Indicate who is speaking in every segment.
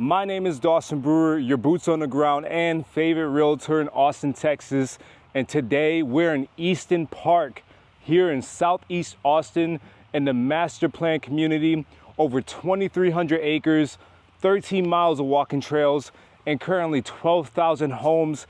Speaker 1: My name is Dawson Brewer, your boots on the ground and favorite realtor in Austin, Texas. And today we're in Easton Park here in Southeast Austin in the master plan community, over 2,300 acres, 13 miles of walking trails, and currently 12,000 homes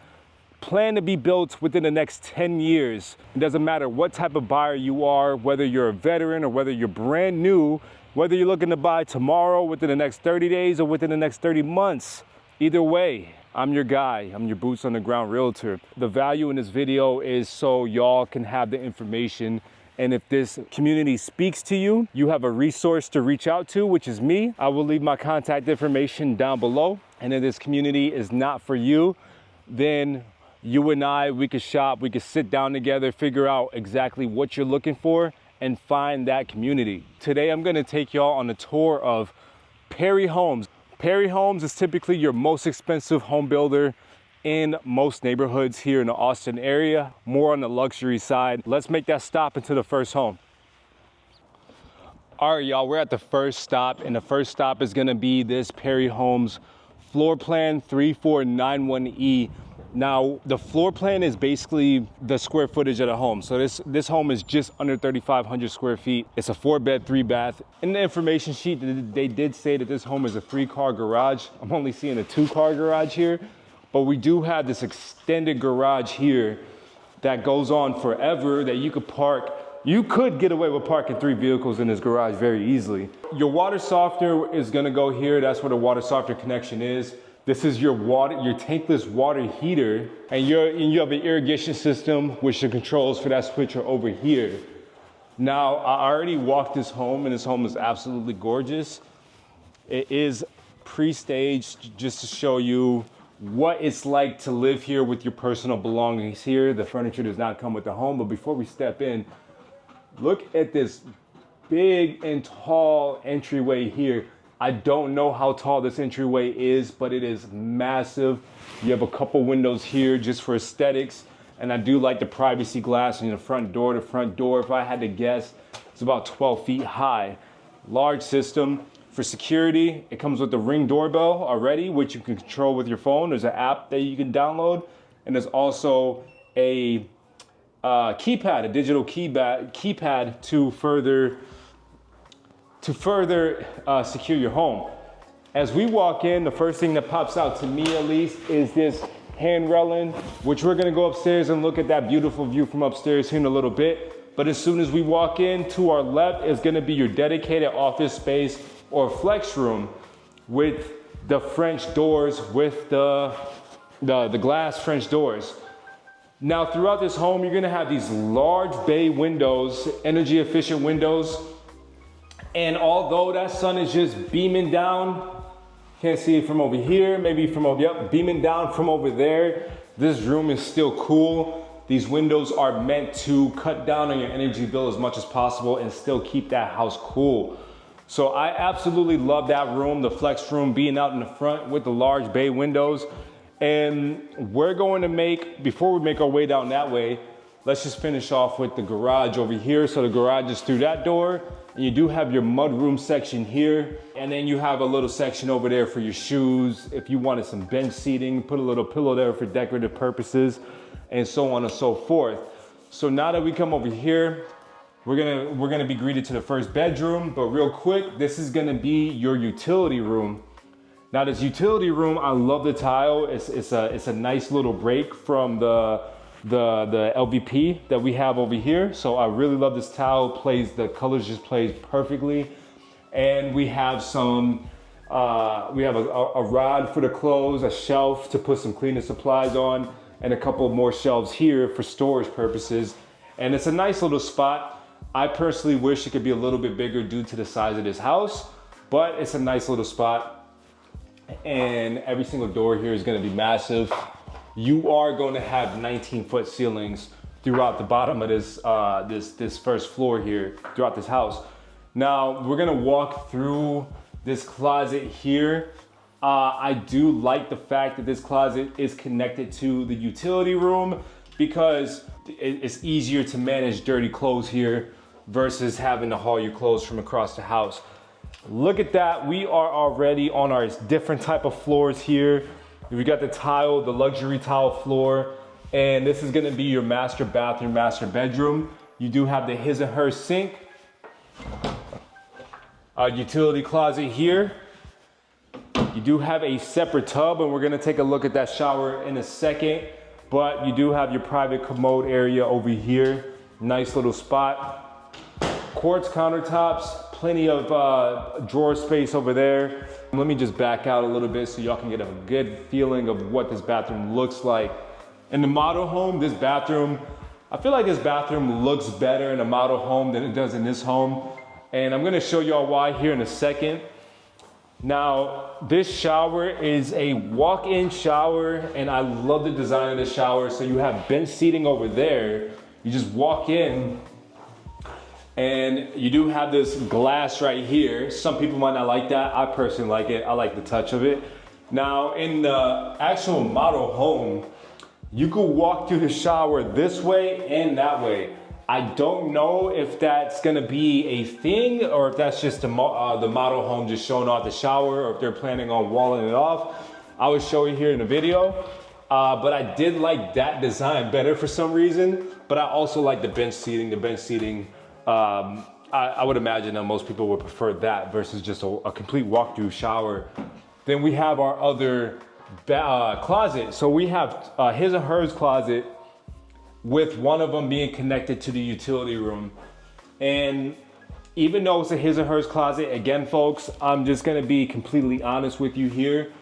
Speaker 1: planned to be built within the next 10 years. It doesn't matter what type of buyer you are, whether you're a veteran or whether you're brand new, whether you're looking to buy tomorrow, within the next 30 days, or within the next 30 months. Either way, I'm your guy. I'm your boots on the ground realtor. The value in this video is so y'all can have the information. And if this community speaks to you, you have a resource to reach out to, which is me. I will leave my contact information down below. And if this community is not for you, then you and I, we could shop, we could sit down together, figure out exactly what you're looking for, and find that community. Today, I'm gonna take y'all on a tour of Perry Homes. Perry Homes is typically your most expensive home builder in most neighborhoods here in the Austin area, more on the luxury side. Let's make that stop into the first home. All right, y'all, we're at the first stop, and the first stop is gonna be this Perry Homes floor plan 3491E. Now, the floor plan is basically the square footage of the home. So this home is just under 3,500 square feet. It's a 4-bed, 3-bath. In the information sheet, they did say that this home is a 3-car garage. I'm only seeing a 2-car garage here, but we do have this extended garage here that goes on forever that you could park. You could get away with parking 3 vehicles in this garage very easily. Your water softener is gonna go here. That's where the water softener connection is. This is your tankless water heater, and you have an irrigation system, which the controls for that switch are over here. Now, I already walked this home, and this home is absolutely gorgeous. It is pre-staged just to show you what it's like to live here with your personal belongings here. The furniture does not come with the home, but before we step in, look at this big and tall entryway here. I don't know how tall this entryway is, but it is massive. You have a couple windows here just for aesthetics. And I do like the privacy glass in the front door. The front door, if I had to guess, it's about 12 feet high. Large system. For security, it comes with the Ring doorbell already, which you can control with your phone. There's an app that you can download. And there's also a keypad, a digital keypad to further secure your home. As we walk in, the first thing that pops out to me at least is this hand railing, which we're gonna go upstairs and look at that beautiful view from upstairs here in a little bit. But as soon as we walk in, to our left is gonna be your dedicated office space or flex room with the French doors, with the glass French doors. Now, throughout this home, you're gonna have these large bay windows, energy efficient windows. And although that sun is just beaming down, can't see it from over here, maybe from over, yep, beaming down from over there, this room is still cool. These windows are meant to cut down on your energy bill as much as possible and still keep that house cool. So I absolutely love that room, the flex room being out in the front with the large bay windows. And we're going to before we make our way down that way, let's just finish off with the garage over here. So the garage is through that door. And you do have your mudroom section here. And then you have a little section over there for your shoes. If you wanted some bench seating, put a little pillow there for decorative purposes, and so on and so forth. So now that we come over here, we're gonna be greeted to the first bedroom. But real quick, this is gonna be your utility room. Now this utility room, I love the tile. It's a nice little break from the LVP that we have over here. So I really love this tile. The colors just plays perfectly. And we have we have a rod for the clothes, a shelf to put some cleaning supplies on, and a couple more shelves here for storage purposes. And it's a nice little spot. I personally wish it could be a little bit bigger due to the size of this house, but it's a nice little spot. And every single door here is gonna be massive. You are going to have 19-foot ceilings throughout the bottom of this first floor here, throughout this house. Now, we're gonna walk through this closet here. I do like the fact that this closet is connected to the utility room because it's easier to manage dirty clothes here versus having to haul your clothes from across the house. Look at that, we are already on our different type of floors here. We got the tile, the luxury tile floor, and this is gonna be your master bathroom, master bedroom. You do have the his and her sink, a utility closet here. You do have a separate tub, and we're gonna take a look at that shower in a second, but you do have your private commode area over here. Nice little spot. Quartz countertops, plenty of drawer space over there. Let me just back out a little bit so y'all can get a good feeling of what this bathroom looks like. In the model home, this bathroom, I feel like this bathroom looks better in a model home than it does in this home. And I'm gonna show y'all why here in a second. Now, this shower is a walk-in shower, and I love the design of the shower. So you have bench seating over there. You just walk in, and you do have this glass right here. Some people might not like that. I personally like it. I like the touch of it. Now, in the actual model home, you could walk through the shower this way and that way. I don't know if that's gonna be a thing or if that's just the model home just showing off the shower, or if they're planning on walling it off. I will show you here in the video. But I did like that design better for some reason. But I also like the bench seating. I would imagine that most people would prefer that versus just a complete walk-through shower. Then we have our other closet. So we have his and hers closet, with one of them being connected to the utility room. And even though it's a his and hers closet, again, folks, I'm just gonna be completely honest with you here.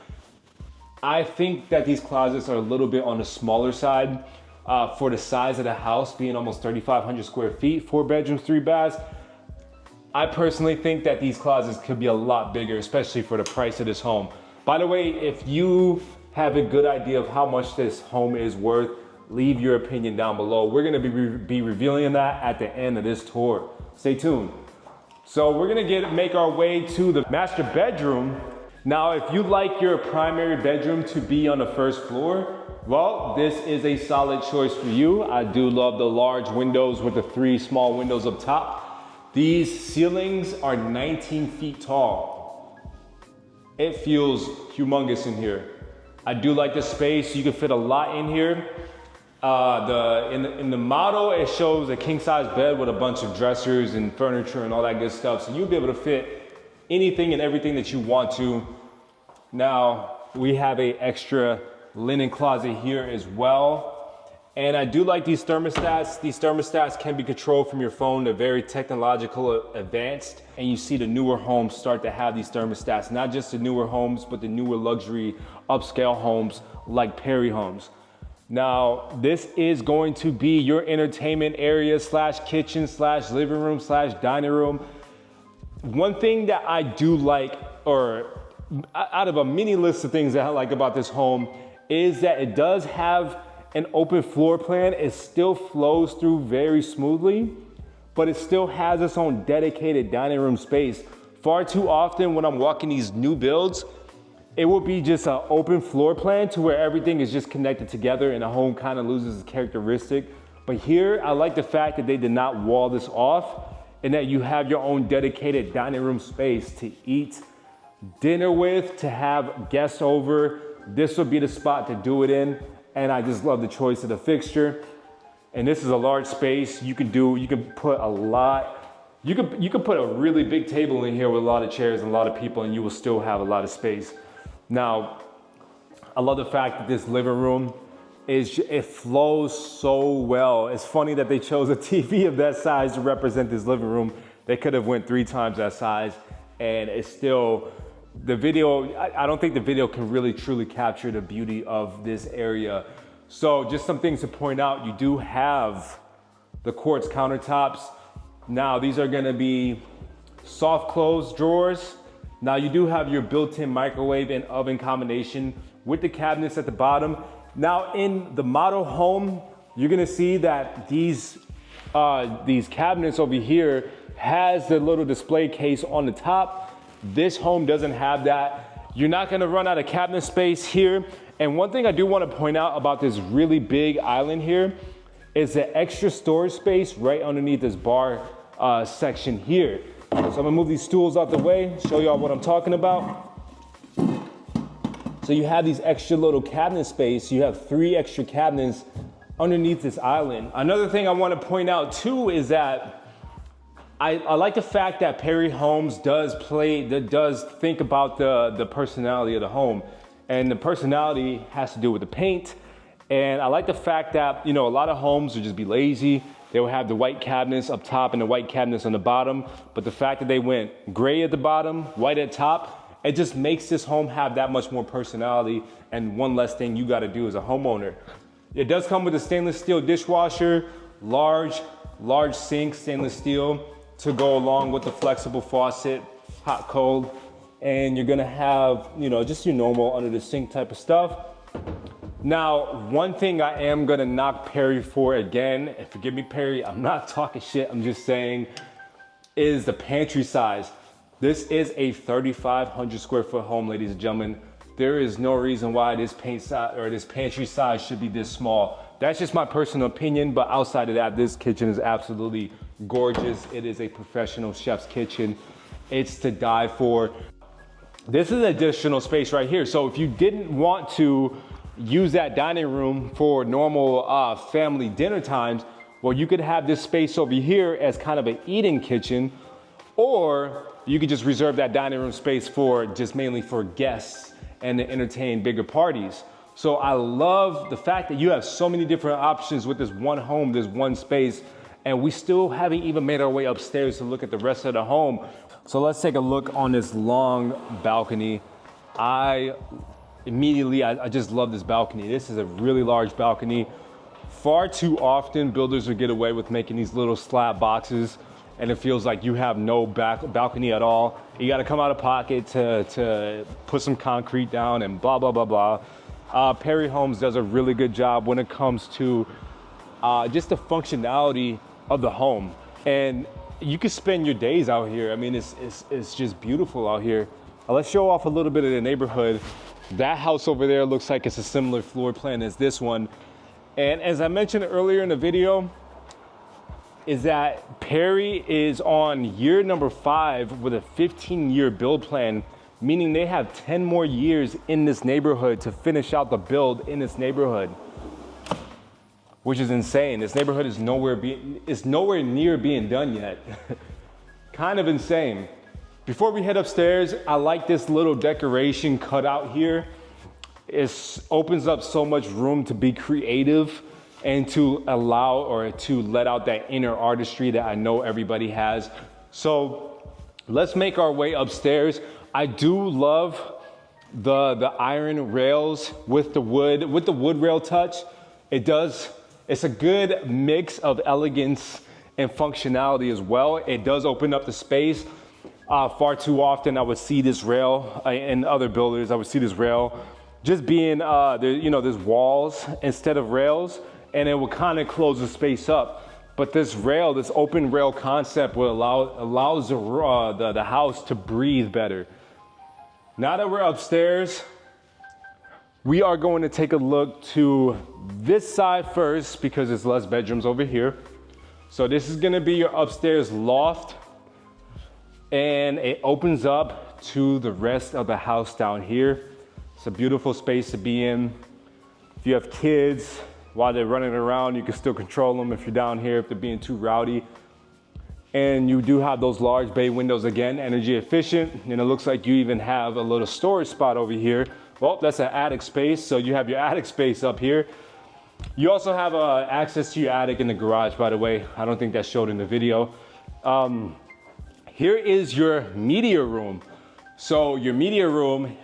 Speaker 1: I think that these closets are a little bit on the smaller side for the size of the house, being almost 3,500 square feet, 4 bedrooms, 3 baths. I personally think that these closets could be a lot bigger, especially for the price of this home. By the way, if you have a good idea of how much this home is worth, leave your opinion down below. We're gonna be revealing that at the end of this tour. Stay tuned. So we're gonna make our way to the master bedroom. Now, if you like your primary bedroom to be on the first floor, well, this is a solid choice for you. I do love the large windows with the 3 small windows up top. These ceilings are 19 feet tall. It feels humongous in here. I do like the space. You can fit a lot in here. In the model, it shows a king-size bed with a bunch of dressers and furniture and all that good stuff. So you'll be able to fit anything and everything that you want to. Now, we have an extra linen closet here as well. And I do like these thermostats. These thermostats can be controlled from your phone. They're very technological, advanced. And you see the newer homes start to have these thermostats. Not just the newer homes, but the newer luxury upscale homes like Perry Homes. Now, this is going to be your entertainment area slash kitchen slash living room slash dining room. One thing that I do like, or out of a mini list of things that I like about this home, is that it does have an open floor plan. It still flows through very smoothly, but it still has its own dedicated dining room space. Far too often when I'm walking these new builds, it will be just an open floor plan to where everything is just connected together and the home kind of loses its characteristic. But here, I like the fact that they did not wall this off and that you have your own dedicated dining room space to eat dinner with, to have guests over. This would be the spot to do it in. And I just love the choice of the fixture. And this is a large space. You can put a lot. You could put a really big table in here with a lot of chairs and a lot of people, and you will still have a lot of space. Now, I love the fact that this living room it flows so well. It's funny that they chose a TV of that size to represent this living room. They could have went 3 times that size, and it's still, the video, I don't think the video can really truly capture the beauty of this area. So just some things to point out. You do have the quartz countertops. Now, these are gonna be soft close drawers. Now, you do have your built-in microwave and oven combination with the cabinets at the bottom. Now, in the model home, you're gonna see that these cabinets over here has the little display case on the top. This home doesn't have that. You're not gonna run out of cabinet space here. And one thing I do wanna point out about this really big island here is the extra storage space right underneath this bar section here. So I'm gonna move these stools out the way, show y'all what I'm talking about. So you have these extra little cabinet space. You have 3 extra cabinets underneath this island. Another thing I want to point out too is that I like the fact that Perry Homes does think about the personality of the home, and the personality has to do with the paint. And I like the fact that, you know, a lot of homes would just be lazy. They will have the white cabinets up top and the white cabinets on the bottom. But the fact that they went gray at the bottom, white at top, it just makes this home have that much more personality, and one less thing you got to do as a homeowner. It does come with a stainless steel dishwasher, large sink, stainless steel, to go along with the flexible faucet, hot, cold. And you're gonna have, you know, just your normal under the sink type of stuff. Now, one thing I am gonna knock Perry for again, and forgive me, Perry, I'm not talking shit, I'm just saying, is the pantry size. This is a 3,500 square foot home, ladies and gentlemen. There is no reason why this pantry size should be this small. That's just my personal opinion, but outside of that, this kitchen is absolutely gorgeous. It is a professional chef's kitchen. It's to die for. This is additional space right here. So if you didn't want to use that dining room for normal family dinner times, well, you could have this space over here as kind of an eating kitchen, or you could just reserve that dining room space for just mainly for guests and to entertain bigger parties. So I love the fact that you have so many different options with this one home, this one space, and we still haven't even made our way upstairs to look at the rest of the home. So let's take a look on this long balcony. I just love this balcony. This is a really large balcony. Far too often, builders will get away with making these little slab boxes, and it feels like you have no balcony at all. You gotta come out of pocket to put some concrete down and blah, blah, blah, blah. Perry Homes does a really good job when it comes to just the functionality of the home. And you can spend your days out here. I mean, it's just beautiful out here. Let's show off a little bit of the neighborhood. That house over there looks like it's a similar floor plan as this one. And as I mentioned earlier in the video, is that Perry is on year number 5 with a 15-year build plan, meaning they have 10 more years in this neighborhood to finish out the build in this neighborhood, which is insane. This neighborhood is nowhere near being done yet. Kind of insane. Before we head upstairs, I like this little decoration cut out here. It opens up so much room to be creative and to allow or to let out that inner artistry that I know everybody has. So let's make our way upstairs. I do love the iron rails with the wood rail touch. It's a good mix of elegance and functionality as well. It does open up the space. Far too often I would see this rail in other builders. I would see this rail just being, there's walls instead of rails, and it will kind of close the space up. But this open rail concept will allows the house to breathe better. Now that we're upstairs, we are going to take a look to this side first because there's less bedrooms over here. So this is gonna be your upstairs loft, and it opens up to the rest of the house down here. It's a beautiful space to be in. If you have kids, while they're running around, you can still control them if you're down here, if they're being too rowdy. And you do have those large bay windows, again, energy efficient. And it looks like you even have a little storage spot over here. Well, that's an attic space, so you have your attic space up here. You also have access to your attic in the garage, by the way. I don't think that showed in the video. Here is your media room. So your media room,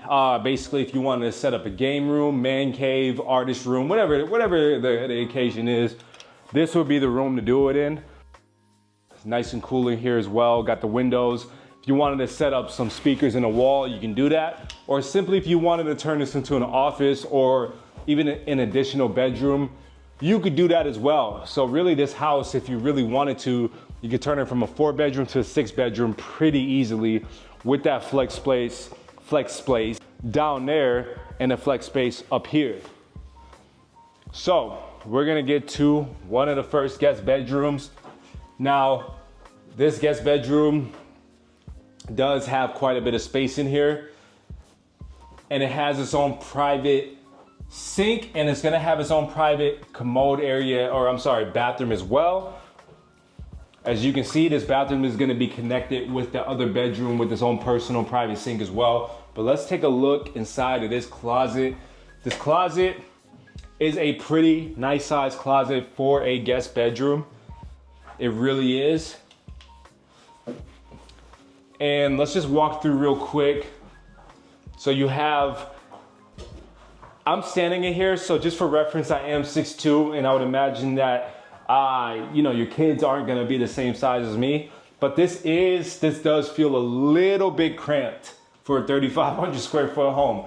Speaker 1: basically if you want to set up a game room, man cave, artist room, whatever the occasion is, this would be the room to do it in. It's nice and cool in here as well. Got the windows. If you wanted to set up some speakers in a wall, you can do that. Or simply if you wanted to turn this into an office or even an additional bedroom, you could do that as well. So really this house, if you really wanted to, you could turn it from a 4-bedroom to a 6-bedroom pretty easily with that flex space down there and a flex space up here. So we're gonna get to one of the first guest bedrooms. Now, this guest bedroom, does have quite a bit of space in here, and it has its own private sink, and it's gonna have its own private commode area, or I'm sorry, bathroom as well. As you can see, this bathroom is gonna be connected with the other bedroom with its own personal private sink as well. But let's take a look inside of this closet. This closet is a pretty nice size closet for a guest bedroom. It really is. And let's just walk through real quick. So you have, I'm standing in here, so just for reference, I am 6'2", and I would imagine that your kids aren't gonna be the same size as me. But this does feel a little bit cramped for a 3,500 square foot home.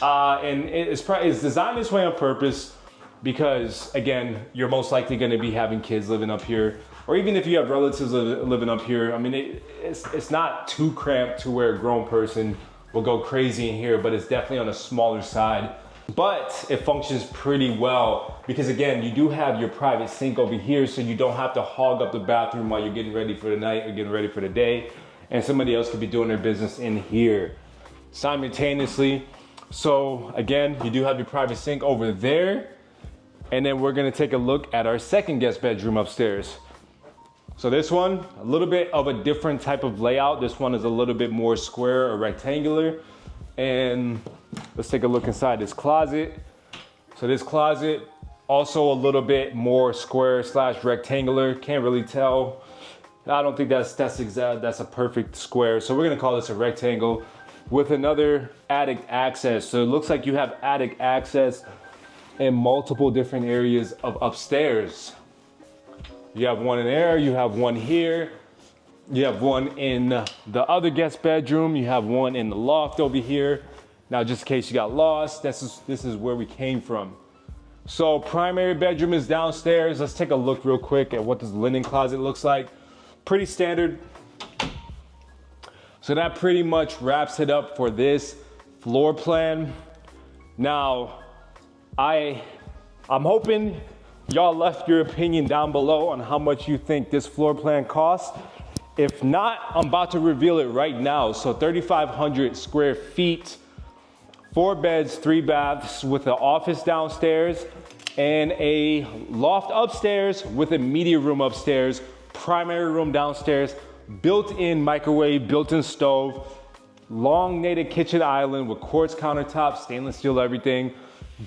Speaker 1: And it's designed this way on purpose because, again, you're most likely gonna be having kids living up here, or even if you have relatives living up here. I mean, it's not too cramped to where a grown person will go crazy in here, but it's definitely on a smaller side. But it functions pretty well because, again, you do have your private sink over here, so you don't have to hog up the bathroom while you're getting ready for the night or getting ready for the day, and somebody else could be doing their business in here simultaneously. So again, you do have your private sink over there, and then we're gonna take a look at our second guest bedroom upstairs. So this one, a little bit of a different type of layout. This one is a little bit more square or rectangular. And let's take a look inside this closet. So this closet, also a little bit more square / rectangular. Can't really tell. I don't think that's a perfect square. So we're gonna call this a rectangle with another attic access. So it looks like you have attic access in multiple different areas of upstairs. You have one in there, you have one here, you have one in the other guest bedroom, you have one in the loft over here. Now, just in case you got lost, this is where we came from. So primary bedroom is downstairs. Let's take a look real quick at what this linen closet looks like. Pretty standard. So that pretty much wraps it up for this floor plan. Now, I'm hoping y'all left your opinion down below on how much you think this floor plan costs. If not, I'm about to reveal it right now. So 3,500 square feet, 4 beds, 3 baths with an office downstairs and a loft upstairs with a media room upstairs, primary room downstairs, built-in microwave, built-in stove, long native kitchen island with quartz countertops, stainless steel everything,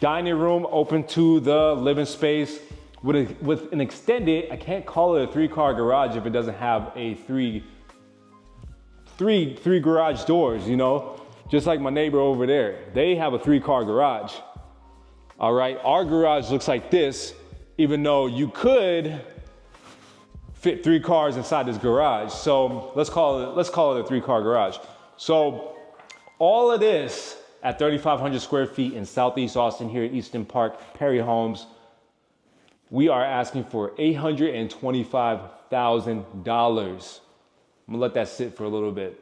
Speaker 1: dining room open to the living space with an extended, I can't call it a 3-car garage if it doesn't have a three garage doors, you know? Just like my neighbor over there, they have a 3-car garage. All right, our garage looks like this, even though you could fit 3 cars inside this garage. So let's call it a 3-car garage. So all of this at 3,500 square feet in Southeast Austin here at Easton Park, Perry Homes, we are asking for $825,000. I'm gonna let that sit for a little bit.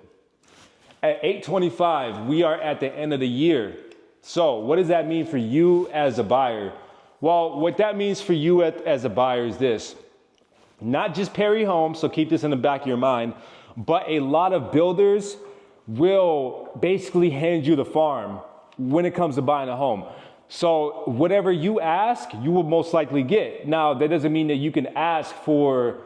Speaker 1: At $825,000, we are at the end of the year. So what does that mean for you as a buyer? Well, what that means for you as a buyer is this. Not just Perry Homes, so keep this in the back of your mind, but a lot of builders will basically hand you the farm when it comes to buying a home. So whatever you ask, you will most likely get. Now, that doesn't mean that you can ask for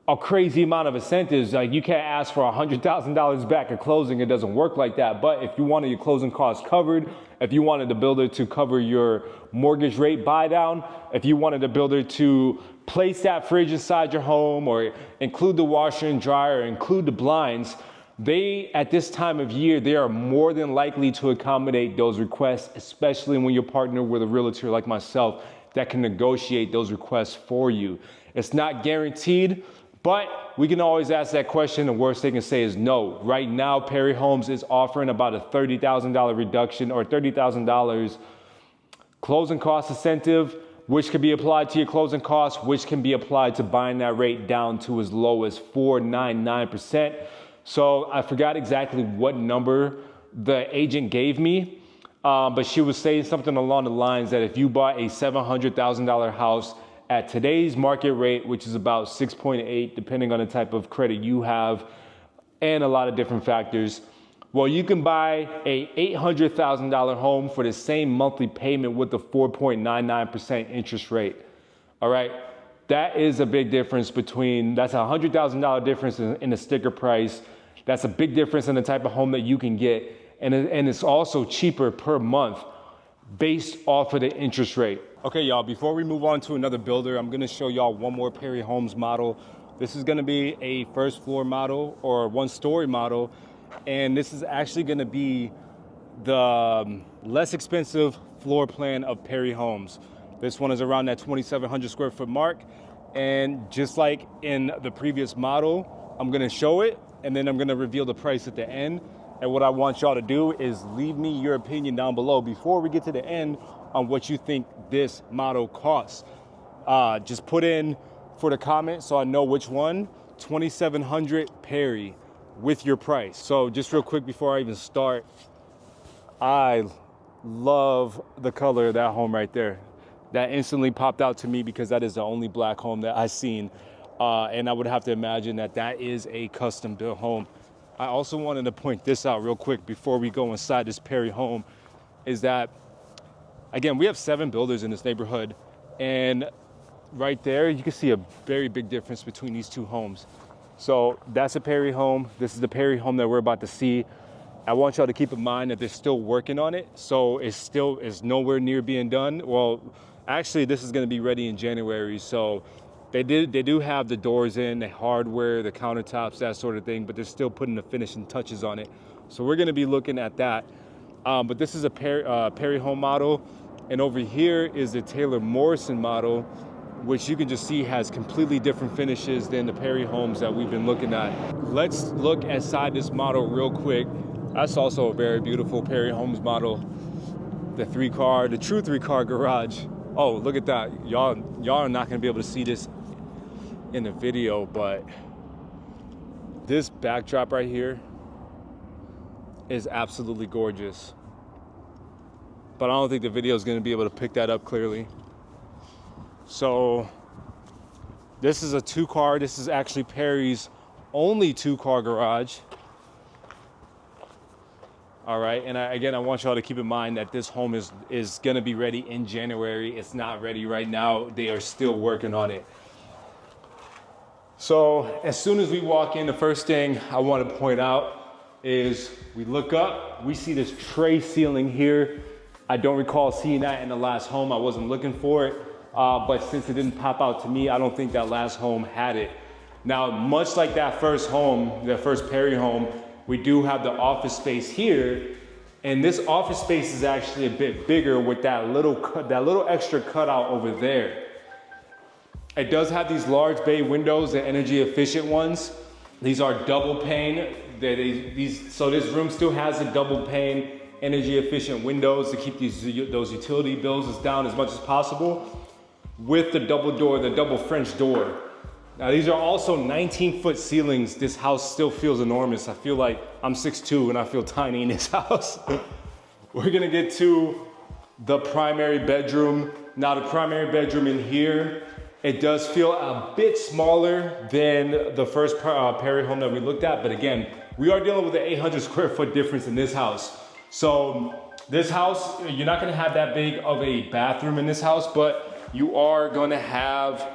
Speaker 1: a crazy amount of incentives. Like, you can't ask for $100,000 back at closing. It doesn't work like that. But if you wanted your closing costs covered, if you wanted the builder to cover your mortgage rate buy down, if you wanted the builder to place that fridge inside your home or include the washer and dryer or include the blinds, they, at this time of year, they are more than likely to accommodate those requests, especially when you're partnered with a realtor like myself that can negotiate those requests for you. It's not guaranteed, but we can always ask that question. The worst they can say is no. Right now, Perry Homes is offering about a $30,000 reduction or $30,000 closing cost incentive, which can be applied to your closing costs, which can be applied to buying that rate down to as low as 4.99%. So I forgot exactly what number the agent gave me, but she was saying something along the lines that if you bought a $700,000 house at today's market rate, which is about 6.8, depending on the type of credit you have, and a lot of different factors. Well, you can buy a $800,000 home for the same monthly payment with the 4.99% interest rate. All right, that is a big difference between, that's a $100,000 difference in the sticker price. That's a big difference in the type of home that you can get. And it's also cheaper per month based off of the interest rate. Okay, y'all, before we move on to another builder, I'm gonna show y'all one more Perry Homes model. This is gonna be a first floor model or one story model. And this is actually gonna be the less expensive floor plan of Perry Homes. This one is around that 2,700 square foot mark. And just like in the previous model, I'm gonna show it and then I'm gonna reveal the price at the end. And what I want y'all to do is leave me your opinion down below before we get to the end on what you think this model costs. Just put in for the comment so I know which one, 2,700 Perry with your price. So just real quick before I even start, I love the color of that home right there. That instantly popped out to me because that is the only black home that I've seen. And I would have to imagine that that is a custom built home. I also wanted to point this out real quick before we go inside this Perry home, is that, again, we have 7 builders in this neighborhood. And right there, you can see a very big difference between these 2 homes. So that's a Perry home. This is the Perry home that we're about to see. I want y'all to keep in mind that they're still working on it. So it's nowhere near being done. Well, actually, this is gonna be ready in January. So they do have the doors in, the hardware, the countertops, that sort of thing, but they're still putting the finishing touches on it. So we're gonna be looking at that. But this is a Perry home model. And over here is the Taylor Morrison model, which you can just see has completely different finishes than the Perry homes that we've been looking at. Let's look inside this model real quick. That's also a very beautiful Perry Homes model. The true 3-car garage. Oh, look at that. Y'all are not gonna be able to see this in the video, but this backdrop right here is absolutely gorgeous. But I don't think the video is gonna be able to pick that up clearly. So this is a 2-car. This is actually Perry's only 2-car garage. All right, and again, I want y'all to keep in mind that this home is gonna be ready in January. It's not ready right now. They are still working on it. So as soon as we walk in, the first thing I want to point out is we look up, we see this tray ceiling here. I don't recall seeing that in the last home. I wasn't looking for it, but since it didn't pop out to me, I don't think that last home had it. Now, much like that first home, the first Perry home, we do have the office space here, and this office space is actually a bit bigger with that little extra cutout over there. It does have these large bay windows, the energy efficient ones. These are double pane. So this room still has the double pane, energy efficient windows to keep those utility bills down as much as possible, with the double door, the double French door. Now these are also 19-foot ceilings. This house still feels enormous. I feel like I'm 6'2" and I feel tiny in this house. We're gonna get to the primary bedroom. Now the primary bedroom in here, it does feel a bit smaller than the first Perry home that we looked at, but again, we are dealing with an 800 square foot difference in this house. So this house, you're not gonna have that big of a bathroom in this house, but you are gonna have,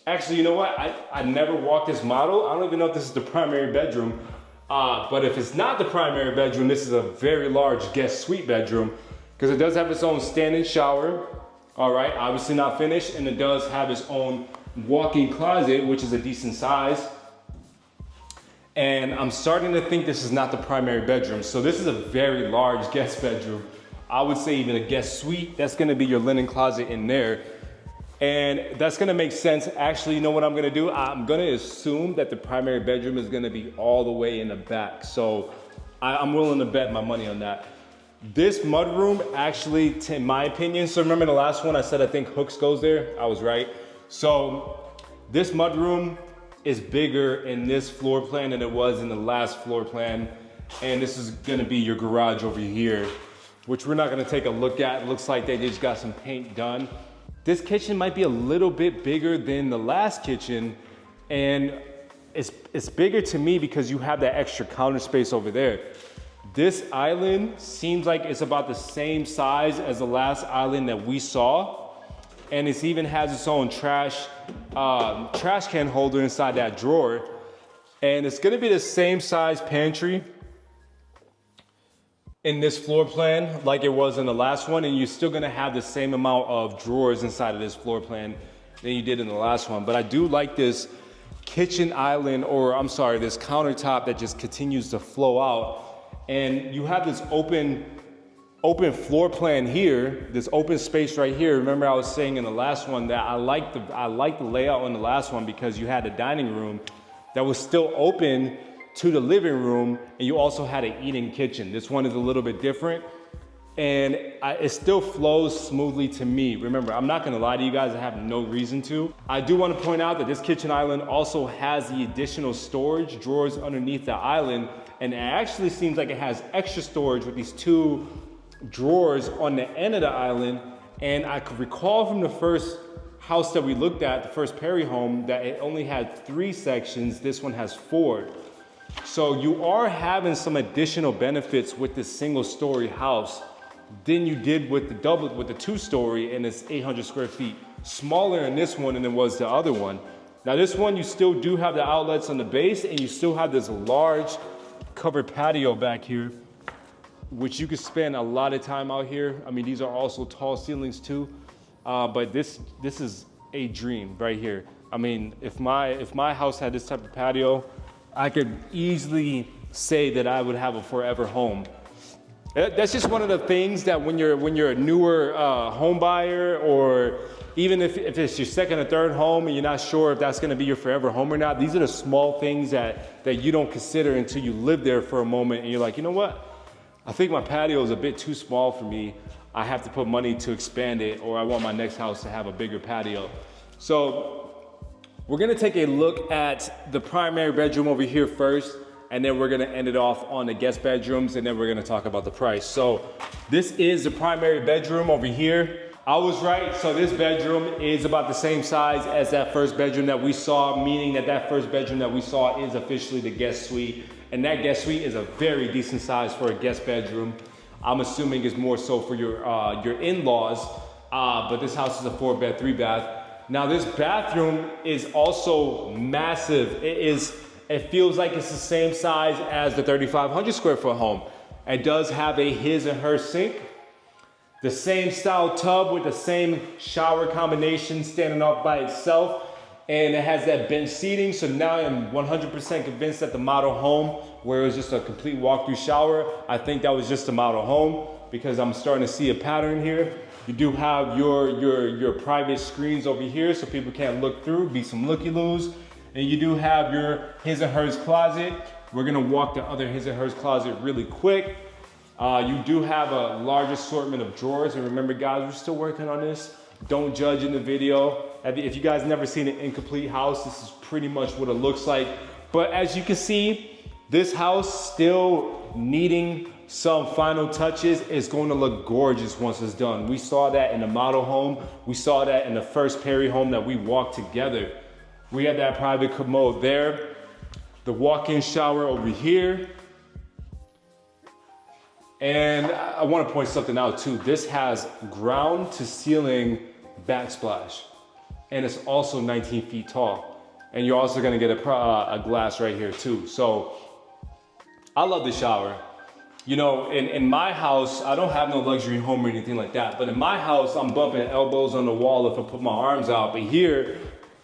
Speaker 1: actually, you know what? I never walked this model. I don't even know if this is the primary bedroom, but if it's not the primary bedroom, this is a very large guest suite bedroom because it does have its own stand-in shower. All right, obviously not finished, and it does have its own walk-in closet, which is a decent size. And I'm starting to think this is not the primary bedroom. So this is a very large guest bedroom. I would say even a guest suite. That's gonna be your linen closet in there. And that's gonna make sense. Actually, you know what I'm gonna do? I'm gonna assume that the primary bedroom is gonna be all the way in the back. So I'm willing to bet my money on that. This mudroom actually, in my opinion, so remember the last one I said I think Hooks goes there? I was right. So this mudroom is bigger in this floor plan than it was in the last floor plan. And this is gonna be your garage over here, which we're not gonna take a look at. It looks like they just got some paint done. This kitchen might be a little bit bigger than the last kitchen, and it's bigger to me because you have that extra counter space over there. This island seems like it's about the same size as the last island that we saw. And it even has its own trash can holder inside that drawer. And it's gonna be the same size pantry in this floor plan like it was in the last one. And you're still gonna have the same amount of drawers inside of this floor plan than you did in the last one. But I do like this kitchen island, or I'm sorry, this countertop that just continues to flow out. And you have this open floor plan here, this open space right here. Remember I was saying in the last one that I like the layout in the last one because you had a dining room that was still open to the living room, and you also had an eating kitchen. This one is a little bit different, and it still flows smoothly to me. Remember, I'm not gonna lie to you guys, I have no reason to. I do wanna point out that this kitchen island also has the additional storage drawers underneath the island, and it actually seems like it has extra storage with these 2 drawers on the end of the island. And I could recall from the first house that we looked at, the first Perry home, that it only had 3 sections. This one has 4. So you are having some additional benefits with this single story house than you did with the 2-story, and it's 800 square feet smaller in this one than it was the other one. Now this one, you still do have the outlets on the base, and you still have this large covered patio back here, which you could spend a lot of time out here. I mean, these are also tall ceilings too, but this is a dream right here. I mean, if my house had this type of patio, I could easily say that I would have a forever home. That's just one of the things that when you're a newer home buyer, or even if it's your second or third home and you're not sure if that's gonna be your forever home or not, these are the small things that you don't consider until you live there for a moment and you're like, you know what? I think my patio is a bit too small for me. I have to put money to expand it, or I want my next house to have a bigger patio. So we're gonna take a look at the primary bedroom over here first, and then we're gonna end it off on the guest bedrooms, and then we're gonna talk about the price. So this is the primary bedroom over here. I was right, so this bedroom is about the same size as that first bedroom that we saw, meaning that first bedroom that we saw is officially the guest suite. And that guest suite is a very decent size for a guest bedroom. I'm assuming it's more so for your in-laws, but this house is a 4-bed, 3-bath. Now this bathroom is also massive. It feels like it's the same size as the 3,500 square foot home. It does have a his and her sink, the same style tub with the same shower combination standing off by itself. And it has that bench seating. So now I'm 100% convinced that the model home, where it was just a complete walk-through shower, I think that was just a model home, because I'm starting to see a pattern here. You do have your private screens over here so people can't look through, be some looky-loos. And you do have your his and hers closet. We're gonna walk the other his and hers closet really quick. You do have a large assortment of drawers. And remember guys, we're still working on this. Don't judge in the video. If you guys never seen an incomplete house, this is pretty much what it looks like. But as you can see, this house still needing some final touches. Is going to look gorgeous once it's done. We saw that in the model home. We saw that in the first Perry home that we walked together. We had that private commode there, the walk-in shower over here. And I want to point something out too. This has ground to ceiling backsplash, and it's also 19 feet tall. And you're also going to get a glass right here too. So I love the shower. You know, in my house, I don't have no luxury home or anything like that. But in my house, I'm bumping elbows on the wall if I put my arms out. But here,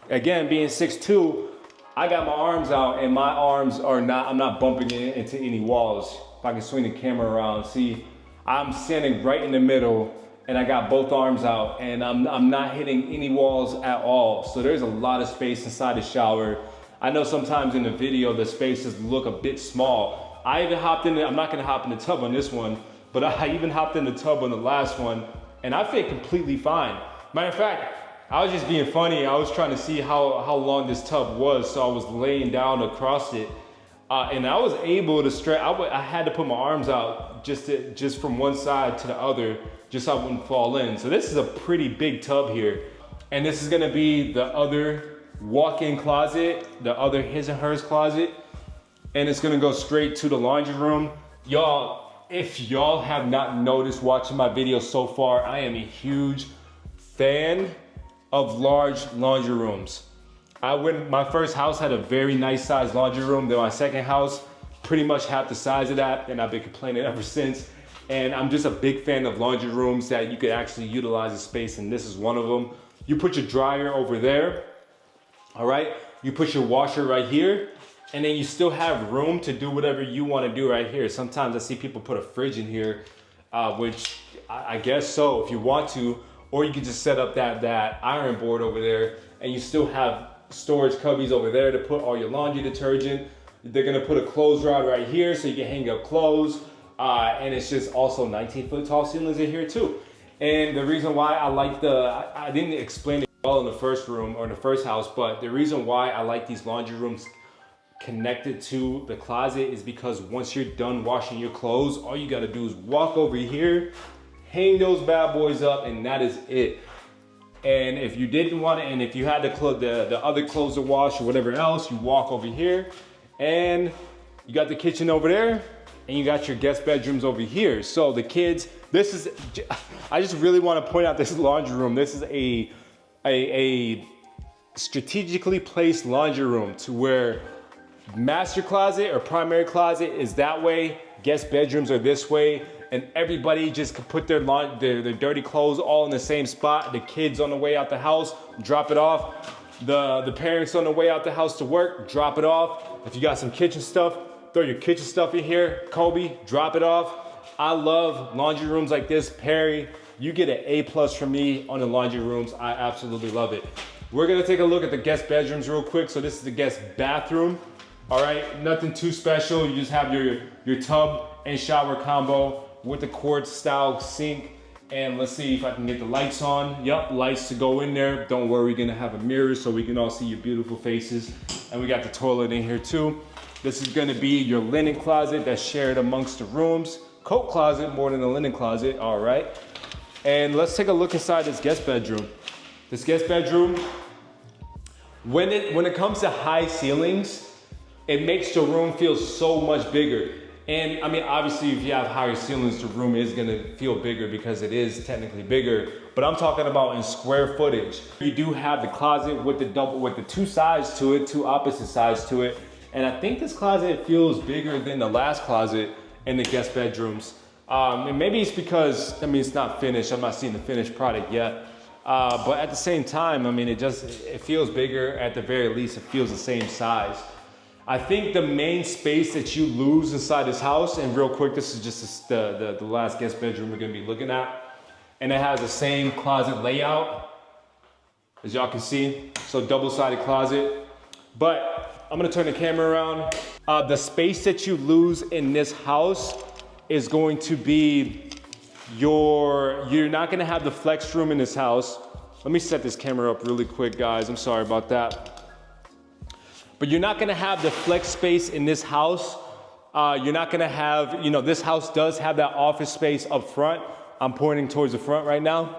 Speaker 1: again, being 6'2", I got my arms out, and my arms are not, I'm not bumping into any walls. If I can swing the camera around, see, I'm standing right in the middle, and I got both arms out, and I'm not hitting any walls at all. So there's a lot of space inside the shower. I know sometimes in the video, the spaces look a bit small. I even hopped in, I'm not gonna hop in the tub on this one, but I even hopped in the tub on the last one, and I fit completely fine. Matter of fact, I was just being funny. I was trying to see how long this tub was, so I was laying down across it. And I was able to stretch. I had to put my arms out just from one side to the other, just so I wouldn't fall in. So this is a pretty big tub here. And this is gonna be the other walk-in closet, the other his and hers closet, and it's gonna go straight to the laundry room. Y'all, if y'all have not noticed watching my videos so far, I am a huge fan of large laundry rooms. My first house had a very nice sized laundry room. Then my second house, pretty much half the size of that, and I've been complaining ever since. And I'm just a big fan of laundry rooms that you could actually utilize the space, and this is one of them. You put your dryer over there, all right? You put your washer right here, and then you still have room to do whatever you want to do right here. Sometimes I see people put a fridge in here, which I guess so if you want to, or you can just set up that iron board over there, and you still have storage cubbies over there to put all your laundry detergent. They're gonna put a clothes rod right here so you can hang up clothes. And it's just also 19-foot tall ceilings in here too. And the reason why I like I didn't explain it well in the first room or in the first house, but the reason why I like these laundry rooms connected to the closet is because once you're done washing your clothes, all you gotta do is walk over here, hang those bad boys up, and that is it. And if you didn't want it, and if you had the other clothes to wash or whatever else, you walk over here, and you got the kitchen over there, and you got your guest bedrooms over here. So the kids, I just really want to point out this laundry room. This is a strategically placed laundry room to where master closet or primary closet is that way, guest bedrooms are this way, and everybody just can put their dirty clothes all in the same spot. The kids on the way out the house, drop it off. The parents on the way out the house to work, drop it off. If you got some kitchen stuff, throw your kitchen stuff in here. Kobe, drop it off. I love laundry rooms like this. Perry, you get an A+ from me on the laundry rooms. I absolutely love it. We're gonna take a look at the guest bedrooms real quick. So this is the guest bathroom. All right, nothing too special. You just have your tub and shower combo with the quartz style sink. And let's see if I can get the lights on. Yup, lights to go in there. Don't worry, we're gonna have a mirror so we can all see your beautiful faces. And we got the toilet in here too. This is gonna be your linen closet that's shared amongst the rooms. Coat closet more than a linen closet, all right. And let's take a look inside this guest bedroom. This guest bedroom, when it comes to high ceilings, it makes the room feel so much bigger. And I mean, obviously if you have higher ceilings, the room is gonna feel bigger because it is technically bigger, but I'm talking about in square footage. You do have the closet with the two sides to it, two opposite sides to it. And I think this closet feels bigger than the last closet in the guest bedrooms. And maybe it's because, I mean, it's not finished. I'm not seeing the finished product yet. But at the same time, I mean, it feels bigger. At the very least, it feels the same size. I think the main space that you lose inside this house, and real quick, this is just the last guest bedroom we're gonna be looking at. And it has the same closet layout, as y'all can see. So double-sided closet. But I'm gonna turn the camera around. The space that you lose in this house is going to be you're not gonna have the flex room in this house. Let me set this camera up really quick, guys. I'm sorry about that. But you're not gonna have the flex space in this house. You're not gonna have, this house does have that office space up front. I'm pointing towards the front right now.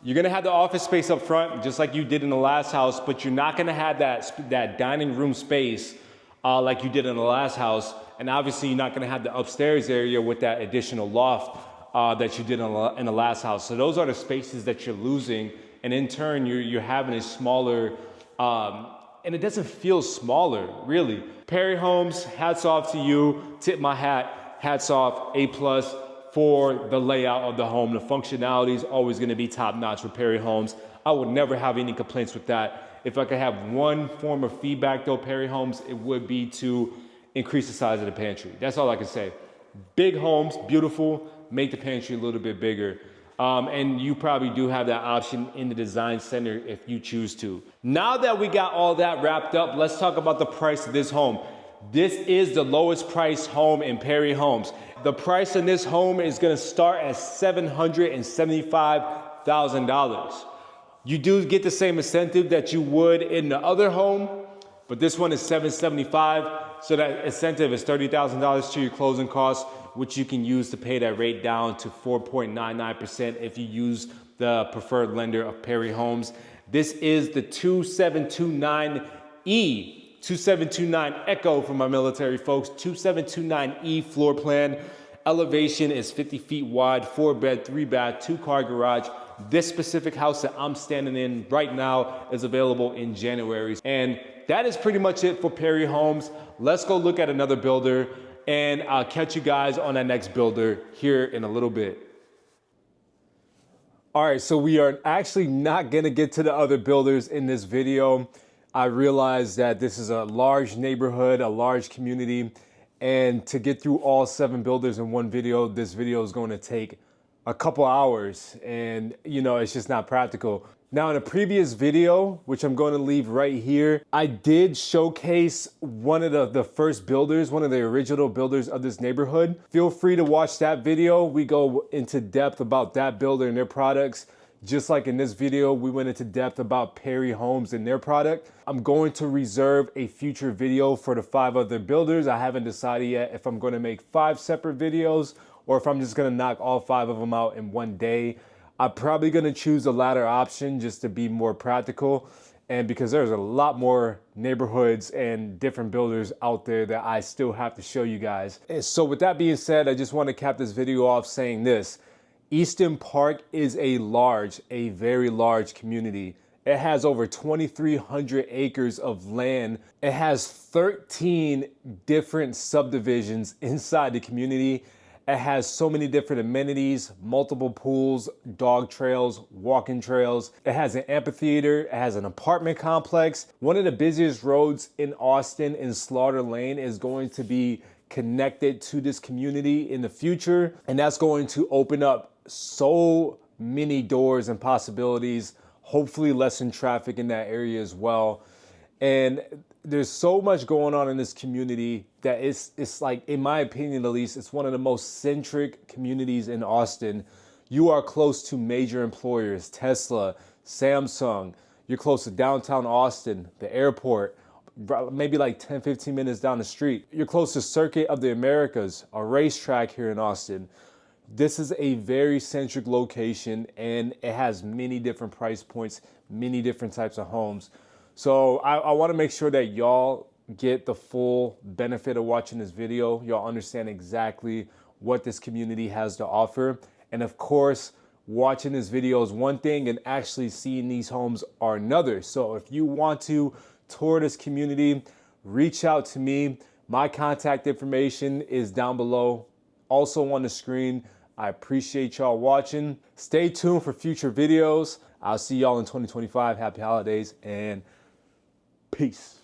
Speaker 1: You're gonna have the office space up front, just like you did in the last house, but you're not gonna have that dining room space like you did in the last house. And obviously you're not gonna have the upstairs area with that additional loft that you did in the last house. So those are the spaces that you're losing. And in turn, you're having a smaller, and it doesn't feel smaller, really. Perry Homes, hats off to you. Tip my hat, hats off, A+ for the layout of the home. The functionality is always gonna be top notch with Perry Homes. I would never have any complaints with that. If I could have one form of feedback though, Perry Homes, it would be to increase the size of the pantry. That's all I can say. Big homes, beautiful, make the pantry a little bit bigger. And you probably do have that option in the design center if you choose to. Now that we got all that wrapped up, let's talk about the price of this home. This is the lowest priced home in Perry Homes. The price in this home is gonna start at $775,000. You do get the same incentive that you would in the other home, but this one is $775,000. So that incentive is $30,000 to your closing costs, which you can use to pay that rate down to 4.99% if you use the preferred lender of Perry Homes. This is the 2729E, 2729 Echo for my military folks, 2729E floor plan. Elevation is 50 feet wide, 4-bed, 3-bath, 2-car garage. This specific house that I'm standing in right now is available in January. And that is pretty much it for Perry Homes. Let's go look at another builder, and I'll catch you guys on that next builder here in a little bit. All right, so we are actually not gonna get to the other builders in this video. I realize that this is a large neighborhood, a large community, and to get through all 7 builders in one video, this video is going to take a couple hours, and you know, it's just not practical. Now, in a previous video, which I'm going to leave right here, I did showcase one of the first builders, one of the original builders of this neighborhood. Feel free to watch that video. We go into depth about that builder and their products. Just like in this video, we went into depth about Perry Homes and their product. I'm going to reserve a future video for the 5 other builders. I haven't decided yet if I'm going to make 5 separate videos or if I'm just going to knock all 5 of them out in one day. I'm probably going to choose the latter option just to be more practical, and because there's a lot more neighborhoods and different builders out there that I still have to show you guys. And so with that being said, I just want to cap this video off saying this. Easton Park is a very large community. It has over 2,300 acres of land. It has 13 different subdivisions inside the community. It has so many different amenities, multiple pools, dog trails, walking trails. It has an amphitheater. It has an apartment complex. One of the busiest roads in Austin in Slaughter Lane is going to be connected to this community in the future. And that's going to open up so many doors and possibilities, hopefully lessen traffic in that area as well. And there's so much going on in this community that it's like, in my opinion at least, it's one of the most centric communities in Austin. You are close to major employers, Tesla, Samsung. You're close to downtown Austin, the airport, maybe like 10, 15 minutes down the street. You're close to Circuit of the Americas, a racetrack here in Austin. This is a very centric location, and it has many different price points, many different types of homes. So I want to make sure that y'all get the full benefit of watching this video. Y'all understand exactly what this community has to offer. And of course, watching this video is one thing and actually seeing these homes are another. So if you want to tour this community, reach out to me. My contact information is down below, also on the screen. I appreciate y'all watching. Stay tuned for future videos. I'll see y'all in 2025. Happy holidays and peace.